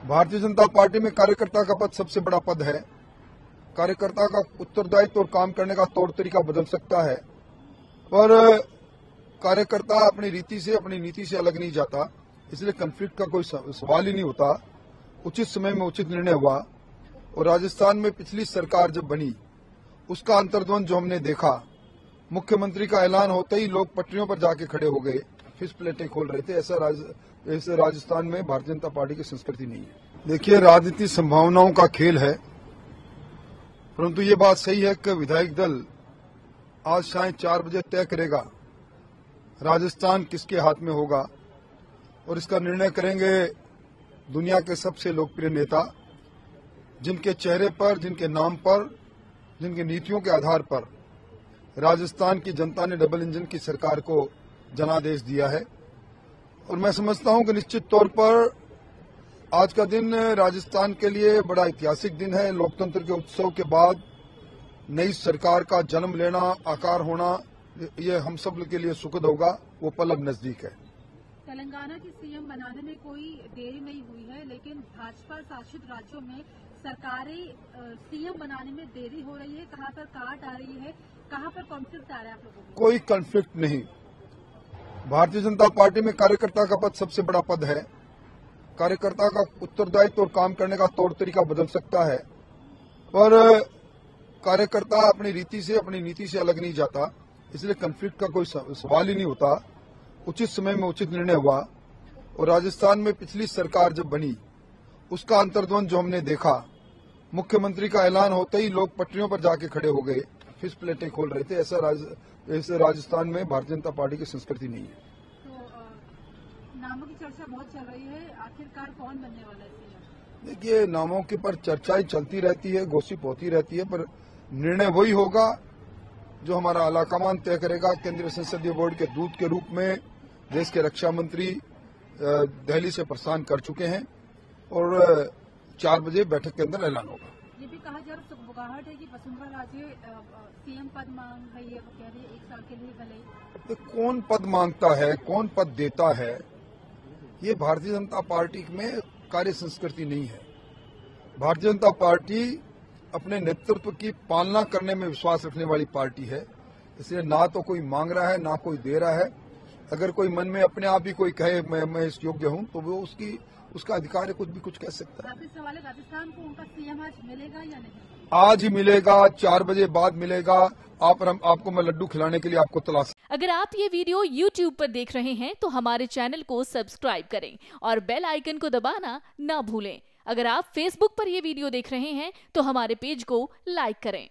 Bharatiya Janata party में कार्यकर्ता का पद सबसे बड़ा पद है। कार्यकर्ता का उत्तरदायित्व और काम करने का तौर तरीका बदल सकता है, पर कार्यकर्ता अपनी रीति से, अपनी नीति से अलग नहीं जाता, इसलिए कॉन्फ्लिक्ट का कोई सवाल ही नहीं होता। उचित समय में उचित निर्णय हुआ और राजस्थान में पिछली सरकार जब बनी उसका अंतर्द्वंद जो हमने देखा, मुख्यमंत्री का ऐलान होते ही लोग पटरियों पर जाके खड़े हो गए, फिश प्लेटें खोल रहे थे। ऐसा राजस्थान में भारतीय जनता पार्टी की संस्कृति नहीं है। देखिए, राजनीति संभावनाओं का खेल है, परंतु ये बात सही है कि विधायक दल आज शाम 4 बजे तय करेगा राजस्थान किसके हाथ में होगा, और इसका निर्णय करेंगे दुनिया के सबसे लोकप्रिय नेता, जिनके चेहरे पर, जिनके नाम पर, जिनकी नीतियों के आधार पर राजस्थान की जनता ने डबल इंजन की सरकार को जनादेश दिया है। और मैं समझता हूं कि निश्चित तौर पर आज का दिन राजस्थान के लिए बड़ा ऐतिहासिक दिन है। लोकतंत्र के उत्सव के बाद नई सरकार का जन्म लेना, आकार होना, ये हम सब के लिए सुखद होगा। वो पल अब नजदीक है। तेलंगाना की सीएम बनाने में कोई देरी नहीं हुई है, लेकिन भाजपा शासित राज्यों में सरकारें सीएम बनाने में देरी हो रही है। कहां पर काट आ रही है, कहां पर कॉन्फ्लिक्ट आ रहा है आप लोगों को? कोई कॉन्फ्लिक्ट नहीं। भारतीय जनता पार्टी में कार्यकर्ता का पद सबसे बड़ा पद है। कार्यकर्ता का उत्तरदायित्व और काम करने का तौर तरीका बदल सकता है, पर कार्यकर्ता अपनी रीति से, अपनी नीति से अलग नहीं जाता, इसलिए कॉन्फ्लिक्ट का कोई सवाल ही नहीं होता। उचित समय में उचित निर्णय हुआ और राजस्थान में पिछली सरकार जब बनी उसका अंतर्द्वंद जो हमने देखा, मुख्यमंत्री का ऐलान होते ही लोग पटरियों पर जाके खड़े हो गए, फिश प्लेटें खोल रहे थे। ऐसा राजस्थान में भारतीय जनता पार्टी की संस्कृति नहीं है। तो नामों की चर्चा बहुत चल रही है, आखिरकार कौन बनने वाला है? देखिए, नामों के पर चर्चाएं चलती रहती है, गॉसिप होती रहती है, पर निर्णय वही होगा जो हमारा आलाकमान तय करेगा। केंद्रीय संसदीय बोर्ड के दूत के रूप में देश के रक्षा मंत्री दिल्ली से प्रस्थान कर चुके हैं और 4 बजे बैठक के अंदर ऐलान होगा। ये भी कहा जा रहा है कि वसुंधरा राजे सीएम पद मांग रही है, वो कह रही है 1 साल के लिए भले। तो कौन पद मांगता है, कौन पद देता है, ये भारतीय जनता पार्टी में कार्य संस्कृति नहीं है। भारतीय जनता पार्टी अपने नेतृत्व की पालना करने में विश्वास रखने वाली पार्टी है, इसलिए ना तो कोई मांग रहा है, ना कोई दे रहा है। अगर कोई मन में अपने आप ही कोई कहे मैं इस योग्य हूं, तो वो उसका अधिकार है, कुछ कह सकता है। सवाल है, राजस्थान को उनका सीएम आज मिलेगा या नहीं? आज ही मिलेगा, 4 बजे बाद मिलेगा। आपको मैं लड्डू खिलाने के लिए आपको तलाश। अगर आप ये वीडियो YouTube पर देख रहे हैं तो हमारे चैनल को सब्सक्राइब करें और बेल आइकन को दबाना ना भूलें। अगर आप Facebook पर ये वीडियो देख रहे हैं तो हमारे पेज को लाइक करें।